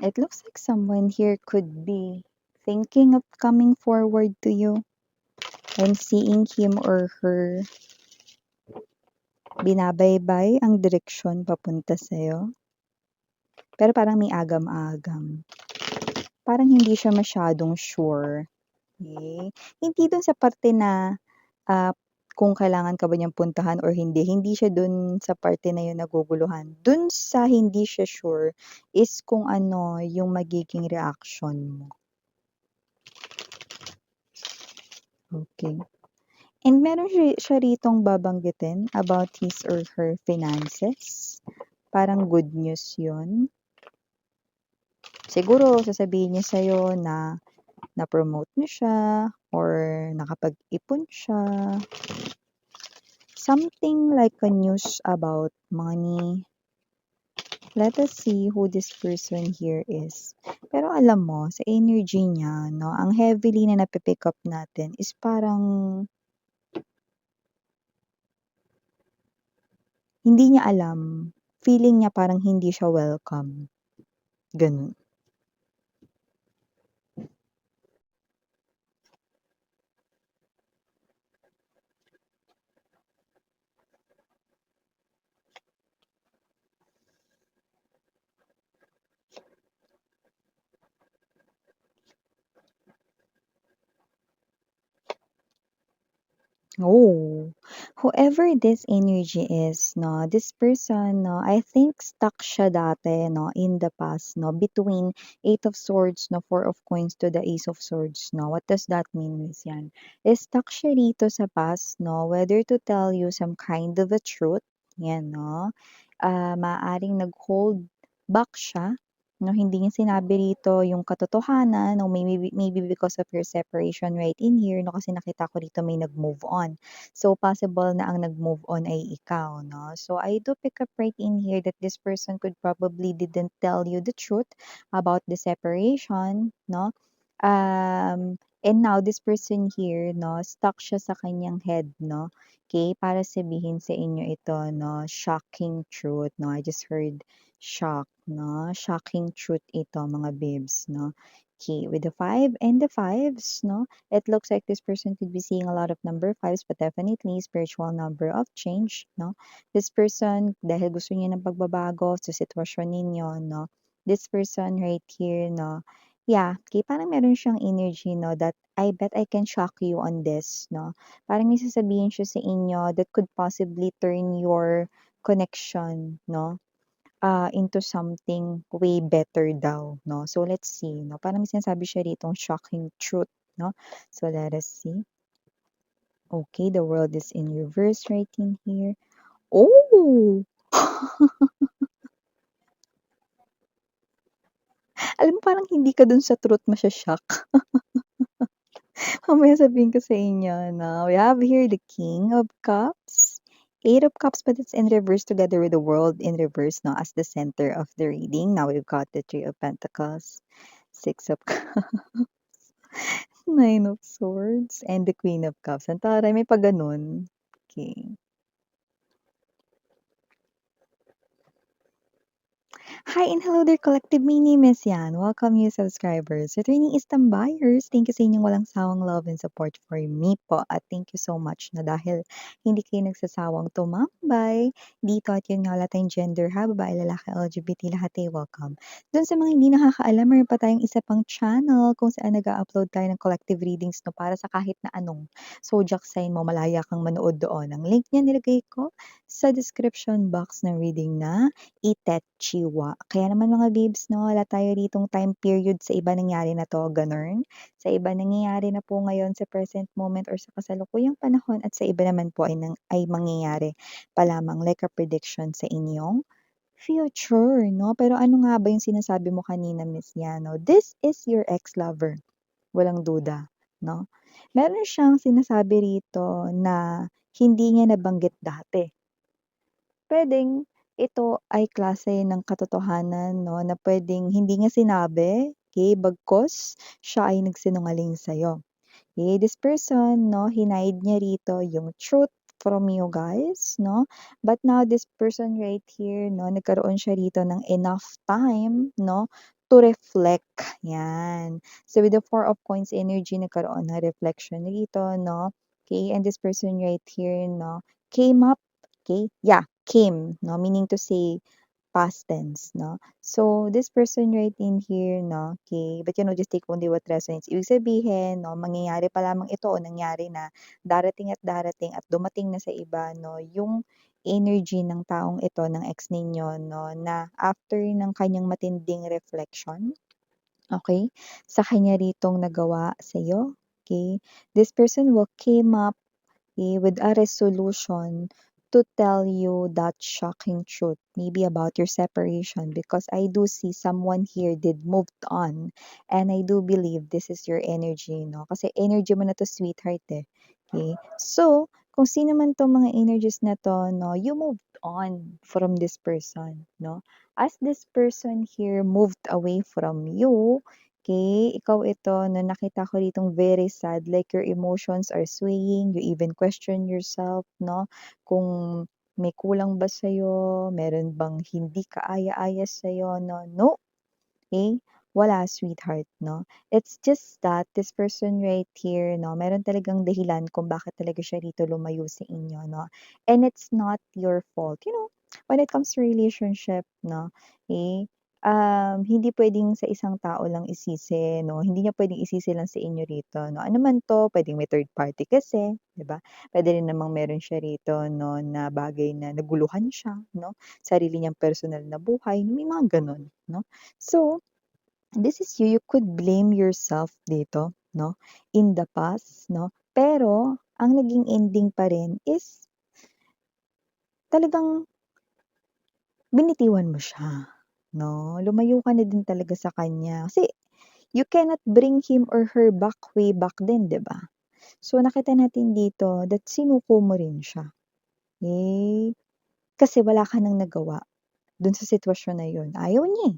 It looks like someone here could be thinking of coming forward to you. I'm seeing him or her binabaybay ang direksyon papunta sa'yo. Pero parang may agam-agam. Parang hindi siya masyadong sure. Okay? Hindi dun sa parte na kung kailangan ka ba niyang puntahan or hindi. Hindi siya dun sa parte na yun naguguluhan. Dun sa hindi siya sure is kung ano yung magiging reaction mo. Okay. And meron siya ritong babanggitin about his or her finances. Parang good news yun. Siguro sasabihin niya sa'yo na na-promote niyo siya or nakapag-ipon siya. Something like a news about money. Let us see who this person here is. Pero alam mo, sa energy niya, no, ang heavily na napipick up natin is parang hindi niya alam. Feeling niya parang hindi siya welcome. Ganun. Oh, whoever this energy is, no, this person, no, I think stuck siya dati, no, in the past, no, between Eight of Swords, no, Four of Coins to the Ace of Swords, no. What does that mean, Miss Yan? Stuck siya rito sa past, no, whether to tell you some kind of a truth, yan, no, maaaring nag-hold back siya, no, hindi niya sinabi rito yung katotohanan, no, maybe because of your separation right in here, no, kasi nakita ko rito may nag-move on. So, possible na ang nag-move on ay ikaw, no? So, I do pick up right in here that this person could probably didn't tell you the truth about the separation, no? And now this person here, no, stuck siya sa kanyang head, no? Okay, para sabihin sa inyo ito, no, shocking truth, no? I just heard shock, no? Shocking truth ito, mga babes, no? Okay, with the 5 and the 5s, no? It looks like this person could be seeing a lot of number 5s, but definitely spiritual number of change, no? This person, dahil gusto niya ng pagbabago sa sitwasyon ninyo, no? This person right here, no? Yeah, okay, parang meron siyang energy, no, that I bet I can shock you on this, no? Parang may sasabihin siya sa inyo that could possibly turn your connection, no, into something way better daw, no? So, let's see, no? Parang may sinasabi siya ritong shocking truth, no? So, let us see. Okay, the world is in reverse right in here. Oh! Alam mo parang hindi ka dun sa truth masya-shock. Mamaya sabihin ko sa inyo, no? We have here the King of Cups, Eight of Cups, but it's in reverse together with the World in reverse, no? As the center of the reading. Now we've got the Three of Pentacles, Six of Cups, Nine of Swords, and the Queen of Cups. Ang taray, may pa ganun. Okay. Hi and hello there, collective. My name is Yan. Welcome you subscribers. Returning Istam buyers, thank you sa inyong walang sawang love and support for me po. At thank you so much na dahil hindi kayo nagsasawang tumambay dito at yun nga lahat tayong gender ha, babae, lalaki, LGBT, lahat ay welcome. Doon sa mga hindi nakakaalam, meron pa tayong isa pang channel kung saan nag-upload tayo ng collective readings no para sa kahit na anong zodiac sign mo, malaya kang manood doon. Ang link niya nilagay ko sa description box ng reading na Itetchiwa. Kaya naman mga babes 'no, wala tayo ditong time period sa iba nangyari na 'to, gano'n. Sa iba nangyayari na po ngayon sa present moment or sa kasalukuyang panahon at sa iba naman po ay mangyayari pa lamang like a prediction sa inyong future 'no. Pero ano nga ba yung sinasabi mo kanina Miss Yano? This is your ex-lover, walang duda 'no. Meron siyang sinasabi rito na hindi niya nabanggit dati. Puwedeng ito ay klase ng katotohanan 'no, na puwedeng hindi niya sinabi, okey, bagkus siya ay nagsinungaling sa'yo. Okay, this person 'no, hinide niya rito yung truth from you guys 'no. But now this person right here 'no, nagkaroon siya rito ng enough time 'no, to reflect, 'yan. So, with the Four of Coins energy nagkaroon ng reflection rito 'no, okay, and this person right here 'no, came up, okay, yeah, came 'no, meaning to say past tense 'no. So, this person right in here 'no, okay, but just take only what resonates. Ibig sabihin 'no, mangyayari pa lamang ito o nangyari na, darating at dumating na sa iba 'no, yung energy ng taong ito, ng ex ninyo 'no, na after ng kanyang matinding reflection, okay, sa kanya ritong nagawa sa'yo, okay, this person will came up with a resolution to tell you that shocking truth, maybe about your separation, because I do see someone here did moved on, and I do believe this is your energy, no? Kasi energy mo na to, sweetheart, eh. Okay? So, kung sino man tong mga energies na to, no, you moved on from this person, no? As this person here moved away from you, okay, ikaw ito na nakita ko ditong very sad, like your emotions are swaying, you even question yourself, 'no? Kung may kulang ba sa'yo, meron bang hindi kaaya-aya sa'yo, 'no? No, okay, wala, sweetheart 'no. It's just that this person right here 'no, meron talagang dahilan kung bakit talaga siya rito lumayo sa inyo 'no, and it's not your fault. When it comes to relationship 'no, eh, hindi puwedeng sa isang tao lang isisi 'no, hindi niya puwedeng isisi lang sa inyo rito 'no. Ano man 'to, puwedeng may third party kasi, 'di ba? Puwede rin namang meron siya rito 'no, na bagay na naguluhan siya 'no, sarili niyang personal na buhay, may mga gano'n 'no. So, this is you could blame yourself dito 'no, in the past 'no, pero ang naging ending pa rin is talagang binitiwan mo siya 'no, lumayo ka na din talaga sa kanya kasi you cannot bring him or her back way back then, 'di ba? So, nakita natin dito that sinuko mo rin siya, eh, kasi wala ka ng nagawa dun sa sitwasyon na yun, ayaw niya, eh.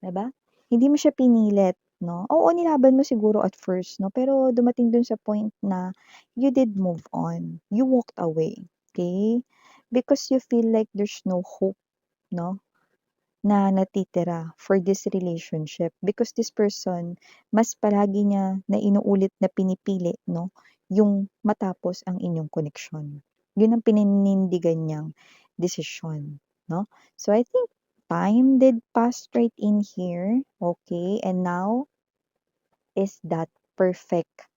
'Di ba? Hindi mo siya pinilit 'no? Oo, nilaban mo siguro at first 'no, pero dumating dun sa point na you did move on, you walked away, okay? Because you feel like there's no hope 'no, na natitira for this relationship because this person mas palagi niya na inuulit na pinipili 'no, yung matapos ang inyong koneksyon. Yun ang pininindigan niyang desisyon 'no. So, I think time did pass right in here, okay, and now is that perfect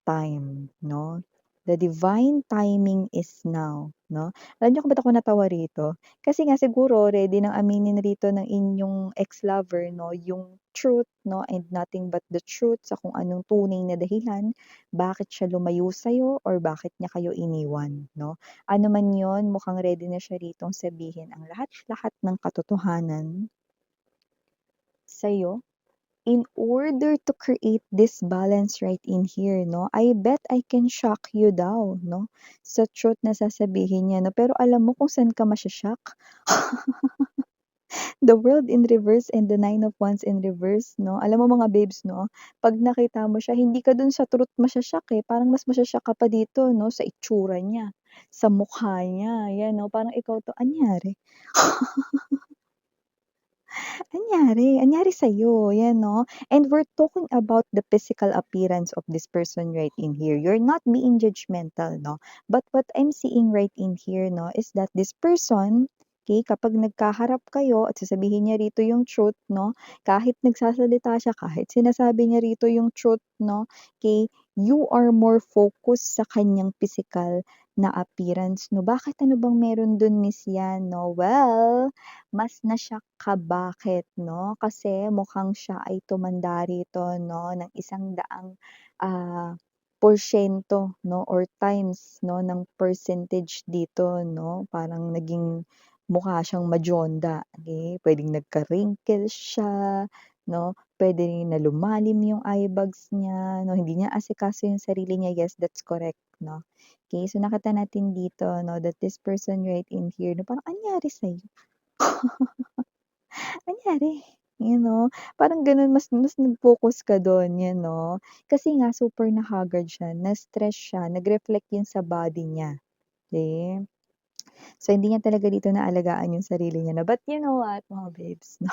time 'no. The divine timing is now 'no. Alam niyo kung ba't ako natawa rito? Kasi nga siguro ready ng aminin rito ng inyong ex-lover 'no, yung truth 'no, and nothing but the truth sa kung anong tunay na dahilan, bakit siya lumayo sa'yo or bakit niya kayo iniwan 'no. Ano man yon, mukhang ready na siya ritong sabihin ang lahat-lahat ng katotohanan sa'yo in order to create this balance right in here 'no. I bet I can shock you daw 'no, sa truth na sasabihin niya 'no, pero alam mo kung saan ka masho-shock? The World in reverse and the Nine of Wands in reverse 'no. Alam mo mga babes 'no, 'pag nakita mo siya hindi ka dun sa truth masho-shock, eh, parang mas masho-shock ka pa dito 'no, sa itsura niya, sa mukha niya, 'yan 'no, parang ikaw 'to, "Anyari?" Anyari sa'yo, 'yan 'no. And we're talking about the physical appearance of this person right in here. You're not being judgmental 'no, but what I'm seeing right in here 'no, is that this person, okay, kapag nagkaharap kayo at sasabihin niya rito yung truth 'no, kahit nagsasalita siya, kahit sinasabi niya rito yung truth 'no, okay, you are more focused sa kanyang physical na appearance 'no. Bakit, ano bang meron dun, Miss Yan 'no? Well, mas na-shock ka bakit 'no, kasi mukhang siya ay tumanda rito 'no ng 100 porsiyento 'no or times 'no ng percentage dito 'no. Parang naging mukha siyang madyonda, okey. Puwedeng nagka-wrinkles siya 'no, puwede rin na lumalim yung eyebags niya 'no, hindi niya asikaso yung sarili niya, yes, that's correct 'no. Okey, so nakita natin dito 'no that this person right in here 'no, parang anyari sa'yo? Anyari? Parang gano'n mas nag-focus ka do'n, Kasi nga super na-haggard siya, na-stress siya, nag-reflect 'yun sa body niya, okey. So, hindi niya talaga dito naalagaan yung sarili niya 'no, but you know what mga babes 'no,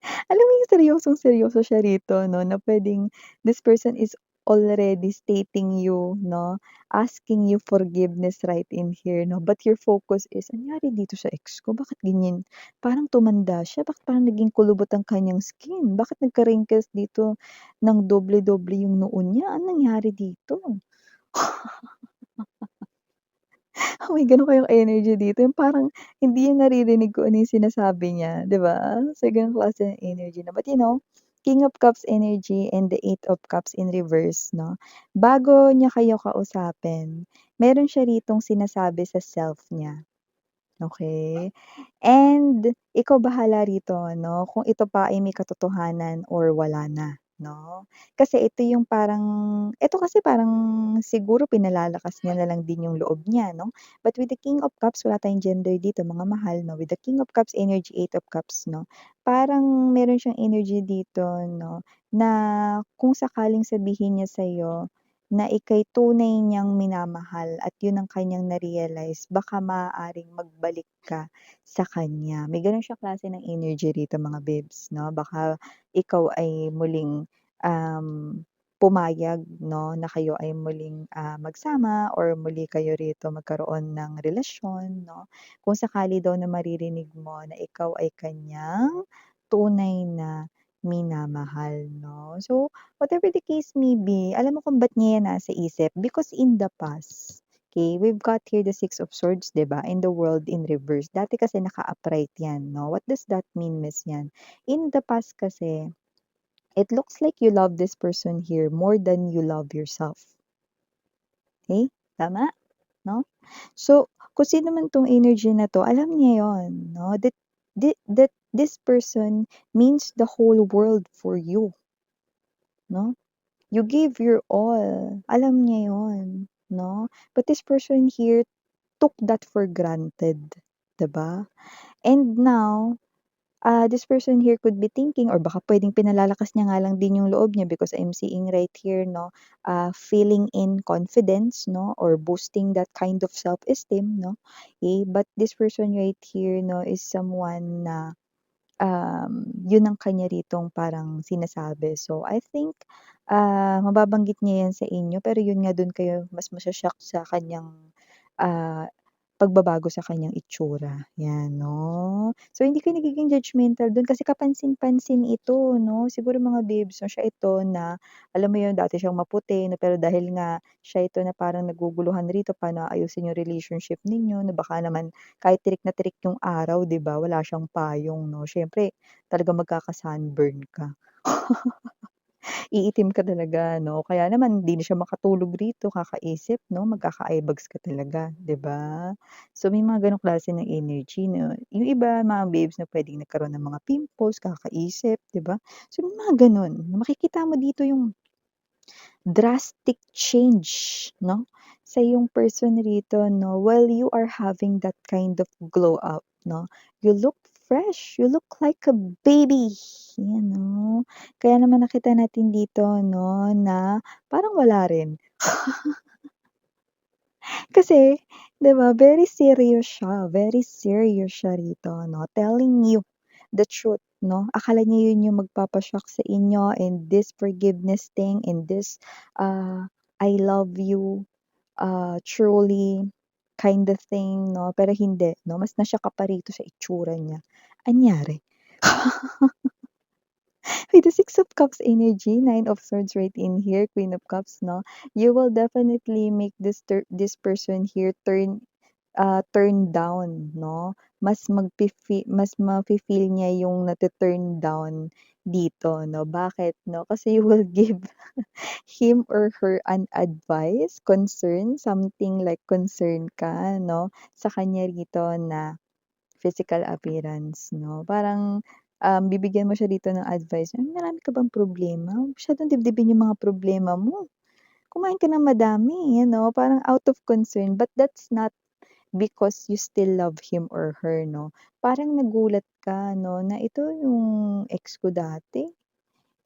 Alam mo yung seryosong-seryoso siya rito 'no, na puwedeng this person is already stating you 'no, asking you forgiveness right in here 'no, but your focus is, "Anyari dito sa ex ko, bakit ganyan? Parang tumanda siya, bakit parang naging kulubot ang kanyang skin? Bakit nagka-wrinkles dito ng doble-doble yung noo niya, anong nangyari dito?" May gano'n kayong energy dito, yung parang hindi niya naririnig kung ano yung sinasabi niya, 'di ba? So, gano'ng klase ng energy na but King of Cups energy and the Eight of Cups in reverse 'no, bago niya kayo kausapin, meron siya ritong sinasabi sa self niya, okey? And ikaw bahala rito 'no, kung ito pa ay may katotohanan or wala na 'no. Kasi ito kasi parang siguro pinalalakas niya na lang din yung loob niya 'no. But with the King of Cups wala tayong gender dito mga mahal 'no, with the King of Cups energy, Eight of Cups 'no, parang meron siyang energy dito 'no, na kung sakaling sabihin niya sa'yo na ika'y tunay niyang minamahal at yun ang kanyang na-realize baka maaaring magbalik ka sa kanya. May gano'n siyang klase ng energy rito mga babes 'no, baka ikaw ay muling, um, pumayag 'no, na kayo ay muling, magsama or muli kayo rito magkaroon ng relasyon 'no. Kung sakali daw na maririnig mo na ikaw ay kanyang tunay na minamahal 'no. So, whatever the case may be, alam mo kung ba't niya yan nasa isip, because in the past, okay, we've got here the Six of Swords, 'di ba, in the world in reverse. Dati kasi naka-upright 'yan 'no. What does that mean, Miss yan? In the past kasi, it looks like you love this person here more than you love yourself, okay? Tama, 'no? So, kung sino man 'tong energy na 'to, alam niya 'yon 'no, that this person means the whole world for you, 'no? You gave your all, alam niya 'yon, 'no? But this person here took that for granted, 'di ba? And now, this person here could be thinking or baka puwedeng pinalalakas niya nga lang din yung loob niya because I'm seeing right here 'no, filling in confidence 'no, or boosting that kind of self-esteem 'no, but this person right here 'no, is someone na yun ang kanya ritong parang sinasabi. So, I think, mababanggit niya yan sa inyo pero yun nga dun kayo mas masho-shock sa kanyang, ah, pagbabago sa kanyang itsura, yan 'no. So, hindi kayo nagiging judgmental dun kasi kapansin-pansin ito 'no. Siguro mga babes 'no, siya ito na alam mo yun dati siyang maputi 'no, pero dahil nga siya ito na parang naguguluhan rito paano aayusin yung relationship ninyo na baka naman kahit tirik na tirik yung araw 'di ba, wala siyang payong 'no, siyempre talagang magkaka-sunburn ka. Iitim ka talaga 'no, kaya naman hindi na siya makatulog rito kakaisip 'no, magkaka-eye bags ka talaga, 'di ba? So, may mga gano'ng klase ng energy 'no, yung iba mga babes na puwedeng nagkaroon ng mga pimples kakaisip, 'di ba? So, may mga gano'n, makikita mo dito yung drastic change 'no, sa yung person rito 'no, while you are having that kind of glow up 'no, you look fresh, you look like a baby, yan 'no. Kaya naman nakita natin dito 'no, na parang wala rin. Kasi 'di ba very serious siya rito 'no, telling you the truth 'no. Akala niya yun yung magpapa-shock sa inyo and this forgiveness thing and this, I love you, truly kind of thing 'no, pero hindi 'no, mas na-shock ka pa rito sa itsura niya. Anyari? With the Six of Cups energy, Nine of Swords right in here, Queen of Cups 'no, you will definitely make this person here turn down 'no, mas mafi-feel niya yung nate-turn down dito 'no. Bakit 'no? Kasi you will give him or her an advice, concern, something like concern ka 'no, sa kanya rito na physical appearance 'no. Parang, bibigyan mo siya dito ng advice, "Marami ka bang problema? Huwag masyadong dibdibin yung mga problema mo. Kumain ka ng madami." You know, parang out of concern, but that's not because you still love him or her 'no. Parang nagulat ka 'no, na ito yung ex ko dati,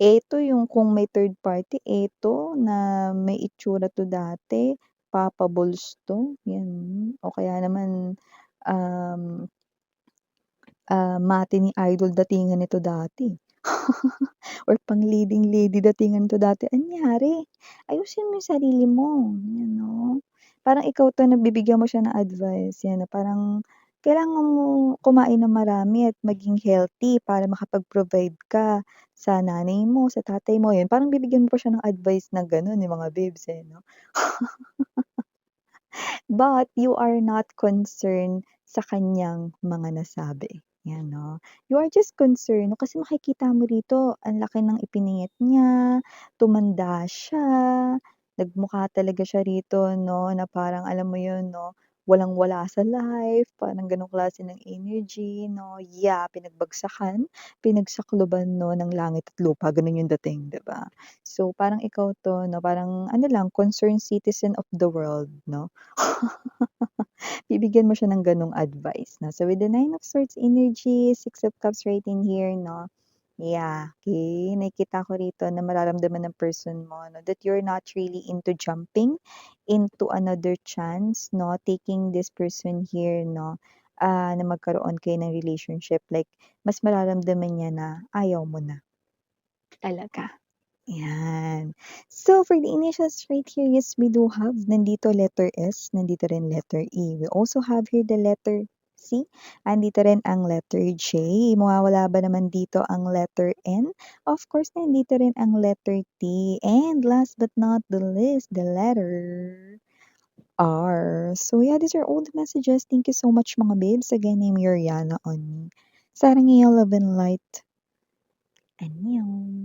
eto yung kung may third party, eto na may itsura 'to dati, Papa Balls 'to, 'yan. O kaya naman, um, mate ni idol datingan nito dati. Or pang leading lady datingan 'to dati, anyari? Ayusin mo yung sarili mo, Parang ikaw 'to nabibigyan mo siya ng advice, parang kailangan mo kumain ng marami at maging healthy para makapag-provide ka sa nanay mo, sa tatay mo, yun parang bibigyan mo pa siya ng advice na gano'n, yung mga babes, 'no? But you are not concerned sa kanyang mga nasabi, 'no. You are just concerned 'no, kasi makikita mo rito ang laki ng ipiniyit niya, tumanda siya, nagmukha talaga siya rito 'no, na parang alam mo 'yun 'no, walang-wala sa life, parang gano'ng klase ng energy 'no. Yeah, pinagbagsakan, pinagsakloban 'no ng langit at lupa, gano'n 'yung dating, 'di ba? So, parang ikaw 'to 'no, parang ano lang, concerned citizen of the world 'no. Bibigyan mo siya ng gano'ng advice 'no. So, with the Nine of Swords energy, Six of Cups right in here 'no, yeah, okay, nakikita ko rito na mararamdaman ng person mo 'no, that you're not really into jumping into another chance 'no, taking this person here 'no, na magkaroon kayo ng relationship like mas mararamdaman niya na ayaw mo na talaga. Yan. So, for the initials right here, yes, we do have nandito letter S, nandito rin letter E. We also have here the letter C, andito rin ang letter J. Mawawala ba naman dito ang letter N? Of course, nandito rin ang letter T. And last but not the least, the letter R. So, yeah, these are all the messages. Thank you so much, mga babes. Again, I'm Yuriana on Sarang Love and Light. Annyeong.